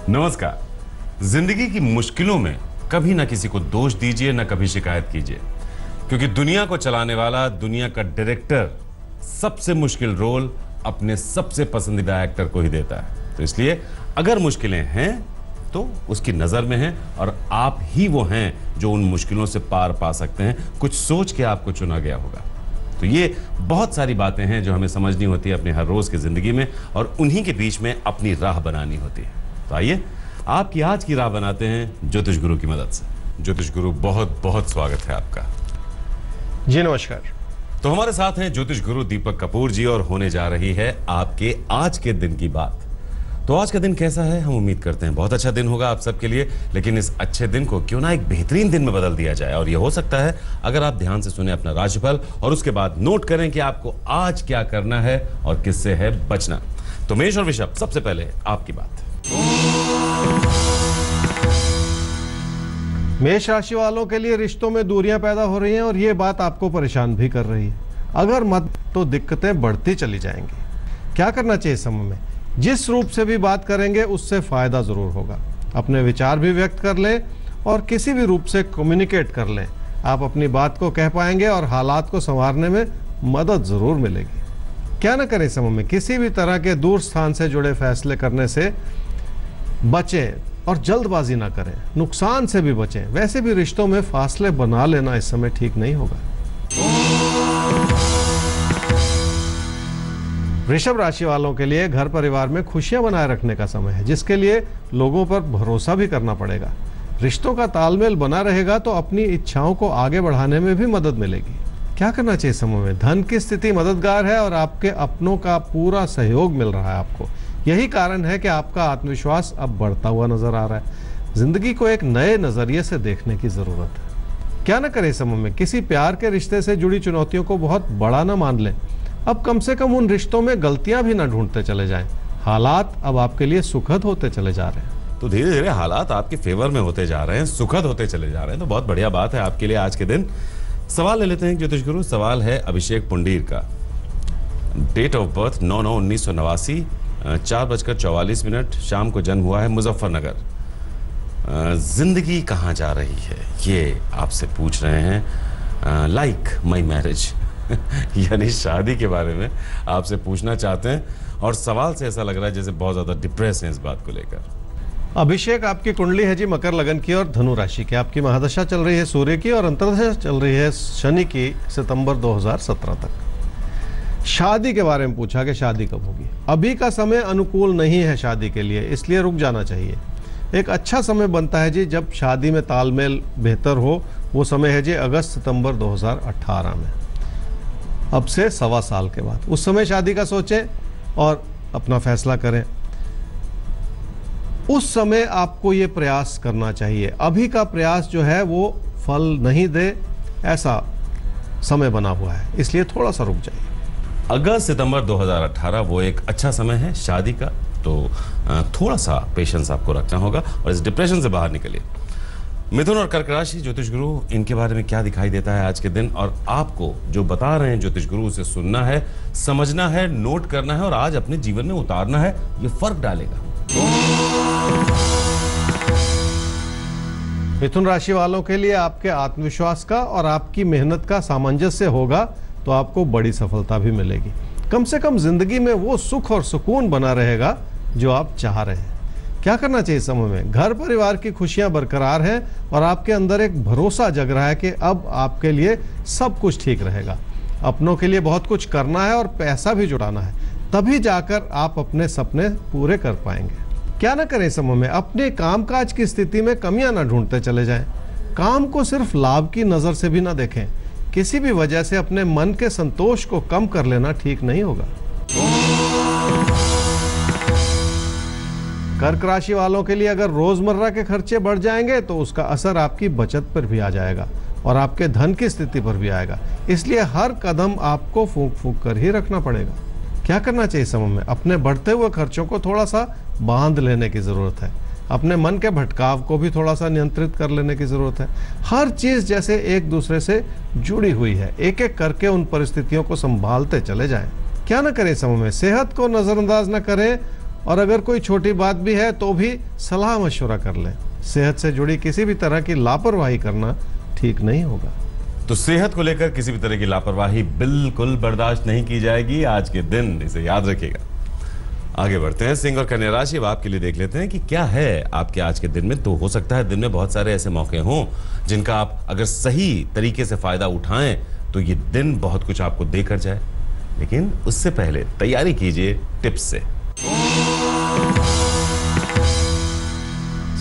नमस्कार। जिंदगी की मुश्किलों में कभी ना किसी को दोष दीजिए, ना कभी शिकायत कीजिए, क्योंकि दुनिया को चलाने वाला, दुनिया का डायरेक्टर सबसे मुश्किल रोल अपने सबसे पसंदीदा एक्टर को ही देता है। तो इसलिए अगर मुश्किलें हैं तो उसकी नजर में हैं और आप ही वो हैं जो उन मुश्किलों से पार पा सकते हैं। कुछ सोच के आपको चुना गया होगा। तो ये बहुत सारी बातें हैं जो हमें समझनी होती है अपने हर रोज की जिंदगी में, और उन्हीं के बीच में अपनी राह बनानी होती है। तो आइए आपकी आज की राह बनाते हैं ज्योतिष गुरु की मदद से। ज्योतिष गुरु, बहुत बहुत स्वागत है आपका। जी नमस्कार। तो हमारे साथ हैं ज्योतिष गुरु दीपक कपूर जी, और होने जा रही है आपके आज के दिन की बात। तो आज का दिन कैसा है? हम उम्मीद करते हैं बहुत अच्छा दिन होगा आप सबके लिए, लेकिन इस अच्छे दिन को क्यों ना एक बेहतरीन दिन में बदल दिया जाए। और यह हो सकता है अगर आप ध्यान से सुने अपना राशिफल और उसके बाद नोट करें कि आपको आज क्या करना है और किससे है बचना। तो मेष और वृषभ, सबसे पहले आपकी बात। मेष राशि वालों के लिए रिश्तों में दूरियां पैदा हो रही हैं और ये बात आपको परेशान भी कर रही है। अगर मत तो दिक्कतें बढ़ती चली जाएंगी। क्या करना चाहिए इस समय में? जिस रूप से भी बात करेंगे उससे फायदा जरूर होगा। अपने विचार भी व्यक्त कर लें और किसी भी रूप से कम्युनिकेट कर लें। आप अपनी बात को कह पाएंगे और हालात को संवारने में मदद जरूर मिलेगी। क्या न करें इस समय में? किसी भी तरह के दूर स्थान से जुड़े फैसले करने से बचें और जल्दबाजी ना करें। नुकसान से भी बचें। वैसे भी रिश्तों में फासले बना लेना इस समय ठीक नहीं होगा। वृषभ राशि वालों के लिए घर परिवार में खुशियां बनाए रखने का समय है, जिसके लिए लोगों पर भरोसा भी करना पड़ेगा। रिश्तों का तालमेल बना रहेगा तो अपनी इच्छाओं को आगे बढ़ाने में भी मदद मिलेगी। क्या करना चाहिए इस समय में? धन की स्थिति मददगार है और आपके अपनों का पूरा सहयोग मिल रहा है आपको। यही कारण है कि आपका आत्मविश्वास अब बढ़ता हुआ नजर आ रहा है। जिंदगी को एक नए नजरिए से देखने की जरूरत है। क्या न करें इस समय में? किसी प्यार के रिश्ते से जुड़ी चुनौतियों को बहुत बड़ा न मान लें। अब कम से कम उन रिश्तों में गलतियां भी ना ढूंढते चले जाएं। हालात अब आपके लिए सुखद होते चले जा रहे हैं। तो धीरे धीरे हालात आपके फेवर में होते जा रहे हैं, सुखद होते चले जा रहे हैं। तो बहुत बढ़िया बात है आपके लिए आज के दिन। सवाल ले लेते हैं ज्योतिष गुरु। सवाल है अभिषेक पुंडीर का। डेट ऑफ बर्थ 9/9/1989, 4:44 शाम को जन्म हुआ है, मुजफ्फरनगर। जिंदगी कहाँ जा रही है ये आपसे पूछ रहे हैं। लाइक माई मैरिज यानी शादी के बारे में आपसे पूछना चाहते हैं, और सवाल से ऐसा लग रहा है जैसे बहुत ज्यादा डिप्रेस हैं इस बात को लेकर। अभिषेक, आपकी कुंडली है जी मकर लगन की और धनु राशि की। आपकी महादशा चल रही है सूर्य की और अंतर्दशा चल रही है शनि की, सितंबर 2017 तक। शादी के बारे में पूछा कि शादी कब होगी। अभी का समय अनुकूल नहीं है शादी के लिए, इसलिए रुक जाना चाहिए। एक अच्छा समय बनता है जी जब शादी में तालमेल बेहतर हो। वो समय है जी अगस्त-सितंबर 2018 में, अब से 1.25 साल के बाद। उस समय शादी का सोचें और अपना फैसला करें। उस समय आपको ये प्रयास करना चाहिए। अभी का प्रयास जो है वो फल नहीं दे, ऐसा समय बना हुआ है, इसलिए थोड़ा सा रुक जाइए। अगस्त-सितंबर 2018 वो एक अच्छा समय है शादी का, तो थोड़ा सा पेशेंस आपको रखना होगा और इस डिप्रेशन से बाहर निकलिए। मिथुन और कर्क राशि, ज्योतिष गुरु, इनके बारे में क्या दिखाई देता है आज के दिन? और आपको जो बता रहे हैं ज्योतिष गुरु उसे सुनना है, समझना है, नोट करना है और आज अपने जीवन में उतारना है। ये फर्क डालेगा। मिथुन राशि वालों के लिए आपके आत्मविश्वास का और आपकी मेहनत का सामंजस्य होगा तो आपको बड़ी सफलता भी मिलेगी। कम से कम जिंदगी में वो सुख और सुकून बना रहेगा जो आप चाह रहे हैं। क्या करना चाहिए समय में? घर परिवार की खुशियां बरकरार हैं और आपके अंदर एक भरोसा जग रहा है कि अब आपके लिए सब कुछ ठीक रहेगा। अपनों के लिए बहुत कुछ करना है और पैसा भी जुटाना है, तभी जाकर आप अपने सपने पूरे कर पाएंगे। क्या ना करें समय में? अपने कामकाज की स्थिति में कमियां ना ढूंढते चले जाएं। काम को सिर्फ लाभ की नजर से भी ना देखें। किसी भी वजह से अपने मन के संतोष को कम कर लेना ठीक नहीं होगा। कर्क राशि वालों के लिए अगर रोजमर्रा के खर्चे बढ़ जाएंगे तो उसका असर आपकी बचत पर भी आ जाएगा और आपके धन की स्थिति पर भी आएगा। इसलिए हर कदम आपको फूंक फूंक कर ही रखना पड़ेगा। क्या करना चाहिए समय में? अपने बढ़ते हुए खर्चों को थोड़ा सा बांध लेने की जरूरत है। अपने मन के भटकाव को भी थोड़ा सा नियंत्रित कर लेने की जरूरत है। हर चीज जैसे एक दूसरे से जुड़ी हुई है, एक एक करके उन परिस्थितियों को संभालते चले जाएं। क्या न करें समय में? सेहत को नजरअंदाज न करें और अगर कोई छोटी बात भी है तो भी सलाह मशवरा कर लें। सेहत से जुड़ी किसी भी तरह की लापरवाही करना ठीक नहीं होगा। तो सेहत को लेकर किसी भी तरह की लापरवाही बिल्कुल बर्दाश्त नहीं की जाएगी आज के दिन, इसे याद रखिएगा। आगे बढ़ते हैं, सिंह और कन्या राशि अब आपके लिए देख लेते हैं कि क्या है आपके आज के दिन में। तो हो सकता है दिन में बहुत सारे ऐसे मौके हों जिनका आप अगर सही तरीके से फायदा उठाएं तो ये दिन बहुत कुछ आपको देकर जाए, लेकिन उससे पहले तैयारी कीजिए टिप्स से।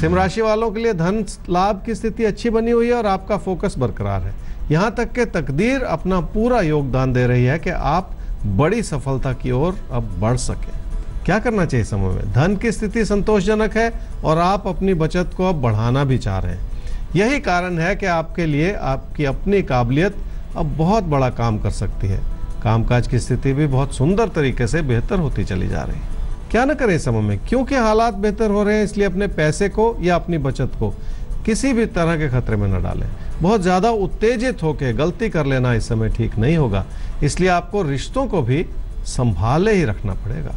सिंह राशि वालों के लिए धन लाभ की स्थिति अच्छी बनी हुई है और आपका फोकस बरकरार है। यहाँ तक कि तकदीर अपना पूरा योगदान दे रही है कि आप बड़ी सफलता की ओर अब बढ़ सकें। क्या करना चाहिए समय में? धन की स्थिति संतोषजनक है और आप अपनी बचत को अब बढ़ाना भी चाह रहे हैं। यही कारण है कि आपके लिए आपकी अपनी काबिलियत अब बहुत बड़ा काम कर सकती है। कामकाज की स्थिति भी बहुत सुंदर तरीके से बेहतर होती चली जा रही है। क्या न करें इस समय में? क्योंकि हालात बेहतर हो रहे हैं, इसलिए अपने पैसे को या अपनी बचत को किसी भी तरह के खतरे में न डालें। बहुत ज्यादा उत्तेजित होकर गलती कर लेना इस समय ठीक नहीं होगा, इसलिए आपको रिश्तों को भी संभाले ही रखना पड़ेगा।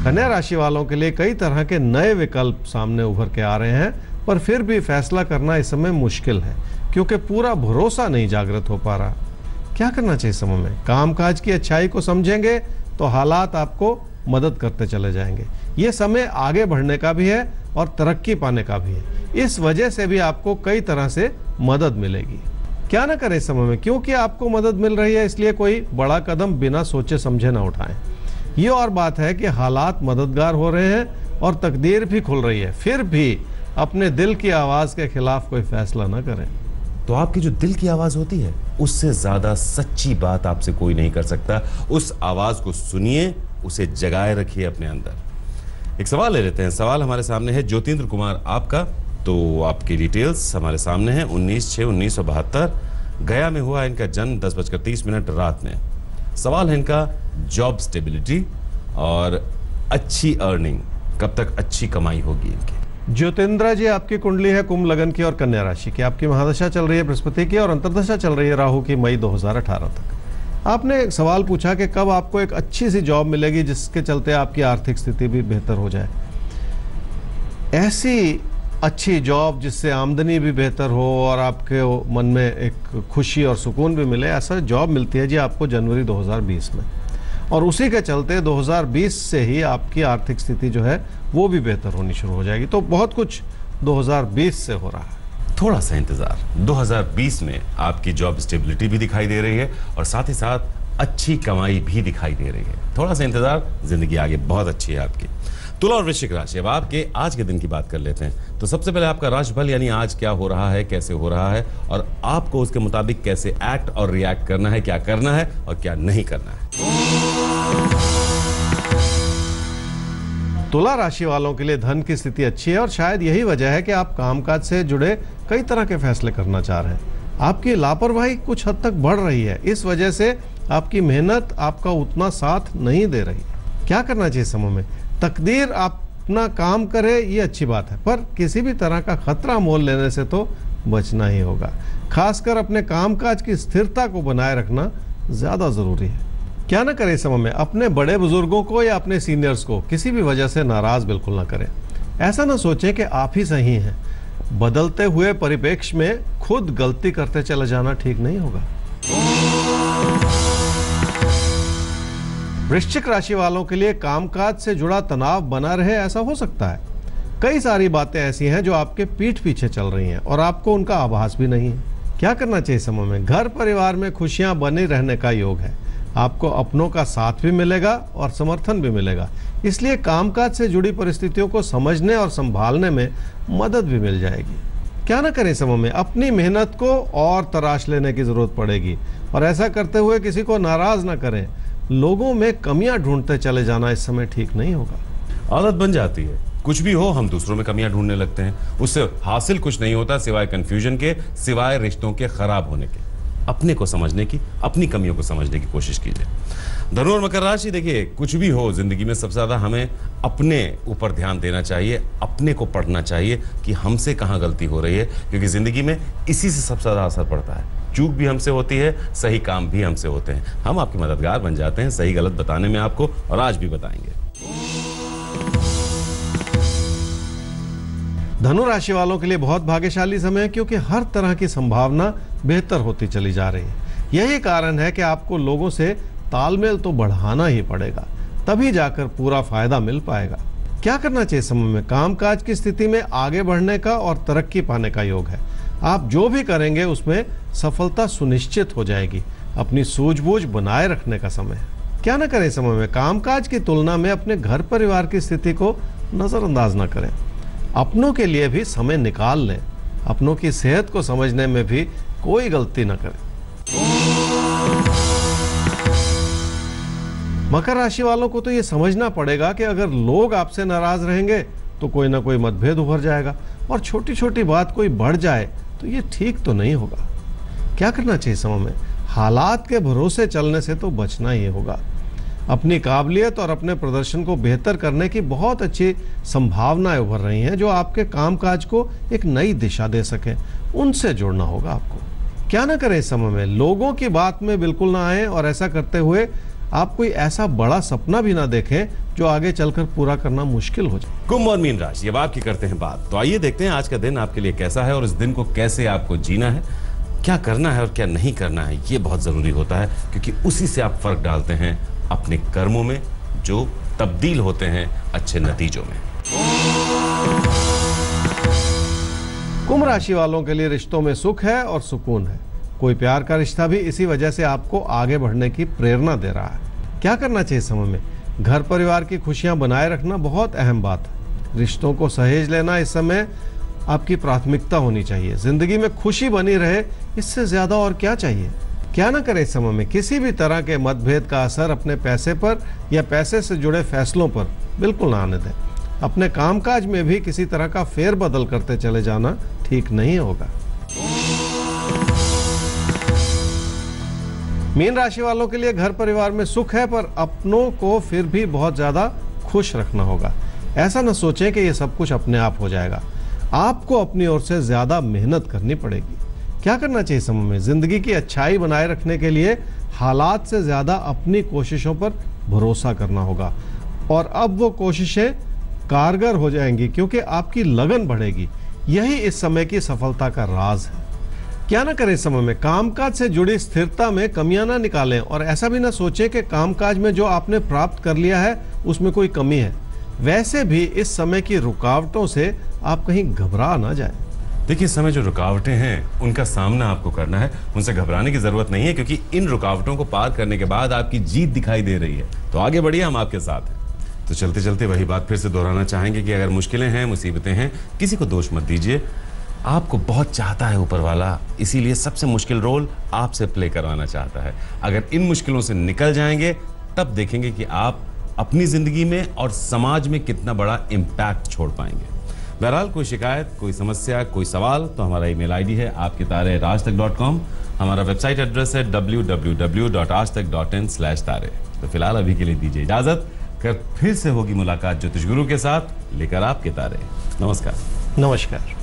कन्या राशि वालों के लिए कई तरह के नए विकल्प सामने उभर के आ रहे हैं, पर फिर भी फैसला करना इस समय मुश्किल है क्योंकि पूरा भरोसा नहीं जागृत हो पा रहा। क्या करना चाहिए समय में? कामकाज की अच्छाई को समझेंगे तो हालात आपको मदद करते चले जाएंगे। ये समय आगे बढ़ने का भी है और तरक्की पाने का भी है। इस वजह से भी आपको कई तरह से मदद मिलेगी। क्या ना करें इस समय में? क्योंकि आपको मदद मिल रही है, इसलिए कोई बड़ा कदम बिना सोचे समझे ना उठाएं। ये और बात है कि हालात मददगार हो रहे हैं और तकदीर भी खुल रही है, फिर भी अपने दिल की आवाज के खिलाफ कोई फैसला ना करें। तो आपकी जो दिल की आवाज होती है उससे ज्यादा सच्ची बात आपसे कोई नहीं कर सकता। उस आवाज को सुनिए, उसे जगाए रखिए अपने अंदर। एक सवाल ले लेते हैं। सवाल हमारे सामने है ज्योतिन्द्र कुमार आपका। तो आपकी डिटेल्स हमारे सामने हैं। 19/6/1972 गया में हुआ इनका जन्म 10:30 रात में। सवाल है इनका जॉब स्टेबिलिटी और अच्छी अर्निंग, कब तक अच्छी कमाई होगी इनकी। ज्योतिन्द्र जी, आपकी कुंडली है कुंभ लगन की और कन्या राशि की। आपकी महादशा चल रही है बृहस्पति की और अंतर्दशा चल रही है राहु की मई 2018 तक। आपने एक सवाल पूछा कि कब आपको एक अच्छी सी जॉब मिलेगी जिसके चलते आपकी आर्थिक स्थिति भी बेहतर हो जाए। ऐसी अच्छी जॉब जिससे आमदनी भी बेहतर हो और आपके मन में एक खुशी और सुकून भी मिले, ऐसा जॉब मिलती है जी आपको जनवरी 2020 में। और उसी के चलते 2020 से ही आपकी आर्थिक स्थिति जो है वो भी बेहतर होनी शुरू हो जाएगी। तो बहुत कुछ 2020 से हो रहा है। थोड़ा सा इंतजार, 2020 में आपकी जॉब स्टेबिलिटी भी दिखाई दे रही है और साथ ही साथ अच्छी कमाई भी दिखाई दे रही है। थोड़ा सा इंतजार, जिंदगी आगे बहुत अच्छी है आपकी। तुला और वृश्चिक राशि, अब आपके आज के दिन की बात कर लेते हैं। तो सबसे पहले आपका राशिफल, यानी आज क्या हो रहा है, कैसे हो रहा है और आपको उसके मुताबिक कैसे एक्ट और रिएक्ट करना है, क्या करना है और क्या नहीं करना है। तुला राशि वालों के लिए धन की स्थिति अच्छी है और शायद यही वजह है कि आप कामकाज से जुड़े कई तरह के फैसले करना चाह रहे हैं। आपकी लापरवाही कुछ हद तक बढ़ रही है, इस वजह से आपकी मेहनत आपका उतना साथ नहीं दे रही। क्या करना चाहिए समय में? तकदीर अपना काम करे ये अच्छी बात है, पर किसी भी तरह का खतरा मोल लेने से तो बचना ही होगा। खासकर अपने कामकाज की स्थिरता को बनाए रखना ज्यादा जरूरी है। क्या ना करें समय में? अपने बड़े बुजुर्गों को या अपने सीनियर्स को किसी भी वजह से नाराज बिल्कुल ना करें। ऐसा ना सोचें कि आप ही सही हैं। बदलते हुए परिप्रेक्ष्य में खुद गलती करते चले जाना ठीक नहीं होगा। वृश्चिक राशि वालों के लिए कामकाज से जुड़ा तनाव बना रहे, ऐसा हो सकता है। कई सारी बातें ऐसी हैं जो आपके पीठ पीछे चल रही हैं और आपको उनका आभास भी नहीं है। क्या करना चाहिए समय में? घर परिवार में खुशियां बनी रहने का योग है। आपको अपनों का साथ भी मिलेगा और समर्थन भी मिलेगा, इसलिए कामकाज से जुड़ी परिस्थितियों को समझने और संभालने में मदद भी मिल जाएगी। क्या ना करें समय में? अपनी मेहनत को और तराश लेने की जरूरत पड़ेगी और ऐसा करते हुए किसी को नाराज ना करें। लोगों में कमियां ढूंढते चले जाना इस समय ठीक नहीं होगा। आदत बन जाती है, कुछ भी हो हम दूसरों में कमियां ढूंढने लगते हैं, उससे हासिल कुछ नहीं होता सिवाय कंफ्यूजन के, सिवाय रिश्तों के खराब होने के। अपने को समझने की, अपनी कमियों को समझने की कोशिश कीजिए। धनु और मकर राशि, देखिए कुछ भी हो जिंदगी में सबसे ज्यादा हमें अपने ऊपर ध्यान देना चाहिए, अपने को पढ़ना चाहिए कि हमसे कहाँ गलती हो रही है, क्योंकि जिंदगी में इसी से सबसे ज्यादा असर पड़ता है। चूक भी हमसे होती है, सही काम भी हमसे होते हैं। हम आपके मददगार बन जाते हैं सही गलत बताने में आपको, और आज भी बताएंगे। धनु राशि वालों के लिए बहुत भाग्यशाली समय है, क्योंकि हर तरह की संभावना बेहतर होती चली जा रही है। यही कारण है कि आपको लोगों से तालमेल तो बढ़ाना ही पड़ेगा, तभी जाकर पूरा फायदा मिल पाएगा। क्या करना चाहिए समय में? कामकाज की स्थिति में आगे बढ़ने का और तरक्की पाने का योग है। आप जो भी करेंगे उसमें सफलता सुनिश्चित हो जाएगी। अपनी सूझबूझ बनाए रखने का समय है। क्या ना करें समय में? कामकाज की तुलना में अपने घर परिवार की स्थिति को नजरअंदाज न करें। अपनों के लिए भी समय निकाल लें। अपनों की सेहत को समझने में भी कोई गलती न करें। मकर राशि वालों को तो ये समझना पड़ेगा कि अगर लोग आपसे नाराज रहेंगे तो कोई ना कोई मतभेद उभर जाएगा, और छोटी छोटी बात कोई बढ़ जाए तो ये ठीक तो नहीं होगा। क्या करना चाहिए समय में? हालात के भरोसे चलने से तो बचना ही होगा। अपनी काबिलियत और अपने प्रदर्शन को बेहतर करने की बहुत अच्छी संभावनाएं उभर रही हैं, जो आपके कामकाज को एक नई दिशा दे सके। उनसे जुड़ना होगा आपको। क्या ना करें इस समय में? लोगों की बात में बिल्कुल ना आए, और ऐसा करते हुए आप कोई ऐसा बड़ा सपना भी ना देखें जो आगे चलकर पूरा करना मुश्किल हो जाए। कुंभ और मीन राशि, अब आपकी करते हैं बात। तो आइए देखते हैं आज का दिन आपके लिए कैसा है, और इस दिन को कैसे आपको जीना है, क्या करना है और क्या नहीं करना है। ये बहुत जरूरी होता है, क्योंकि उसी से आप फर्क डालते हैं अपने कर्मों में, जो तब्दील होते हैं अच्छे नतीजों में। कुंभ राशि वालों के लिए रिश्तों में सुख है और सुकून है। कोई प्यार का रिश्ता भी इसी वजह से आपको आगे बढ़ने की प्रेरणा दे रहा है। क्या करना चाहिए समय में? घर परिवार की खुशियां बनाए रखना बहुत अहम बात है। रिश्तों को सहेज लेना इस समय आपकी प्राथमिकता होनी चाहिए। जिंदगी में खुशी बनी रहे, इससे ज्यादा और क्या चाहिए? क्या ना करें इस समय में? किसी भी तरह के मतभेद का असर अपने पैसे पर या पैसे से जुड़े फैसलों पर बिल्कुल ना आने दें। अपने कामकाज में भी किसी तरह का फेरबदल करते चले जाना ठीक नहीं होगा। मीन राशि वालों के लिए घर परिवार में सुख है, पर अपनों को फिर भी बहुत ज्यादा खुश रखना होगा। ऐसा न सोचें कि ये सब कुछ अपने आप हो जाएगा। आपको अपनी ओर से ज्यादा मेहनत करनी पड़ेगी। क्या करना चाहिए समय में? जिंदगी की अच्छाई बनाए रखने के लिए हालात से ज्यादा अपनी कोशिशों पर भरोसा करना होगा, और अब वो कोशिशें कारगर हो जाएंगी, क्योंकि आपकी लगन बढ़ेगी। यही इस समय की सफलता का राज है। क्या ना करें समय में? कामकाज से जुड़ी स्थिरता में कमियां ना निकालें, और ऐसा भी ना सोचें कि कामकाज में जो आपने प्राप्त कर लिया है उसमें कोई कमी है। वैसे भी इस समय की रुकावटों से आप कहीं घबरा ना जाएं। देखिए, इस समय जो रुकावटें हैं उनका सामना आपको करना है। उनसे घबराने की जरूरत नहीं है, क्योंकि इन रुकावटों को पार करने के बाद आपकी जीत दिखाई दे रही है। तो आगे बढ़िए, हम आपके साथ हैं। तो चलते चलते वही बात फिर से दोहराना चाहेंगे कि अगर मुश्किलें हैं, मुसीबतें हैं, किसी को दोष मत दीजिए। आपको बहुत चाहता है ऊपर वाला, इसीलिए सबसे मुश्किल रोल आपसे प्ले करवाना चाहता है। अगर इन मुश्किलों से निकल जाएंगे, तब देखेंगे कि आप अपनी जिंदगी में और समाज में कितना बड़ा इम्पैक्ट छोड़ पाएंगे। बहरहाल, कोई शिकायत, कोई समस्या, कोई सवाल, तो हमारा ईमेल आईडी है आपकेतारे@aajtak.com। हमारा वेबसाइट एड्रेस है www.aajtak.in/तारे। तो फिलहाल अभी के लिए दीजिए इजाजत। फिर से होगी मुलाकात ज्योतिष गुरु के साथ, लेकर आपके तारे। नमस्कार। नमस्कार।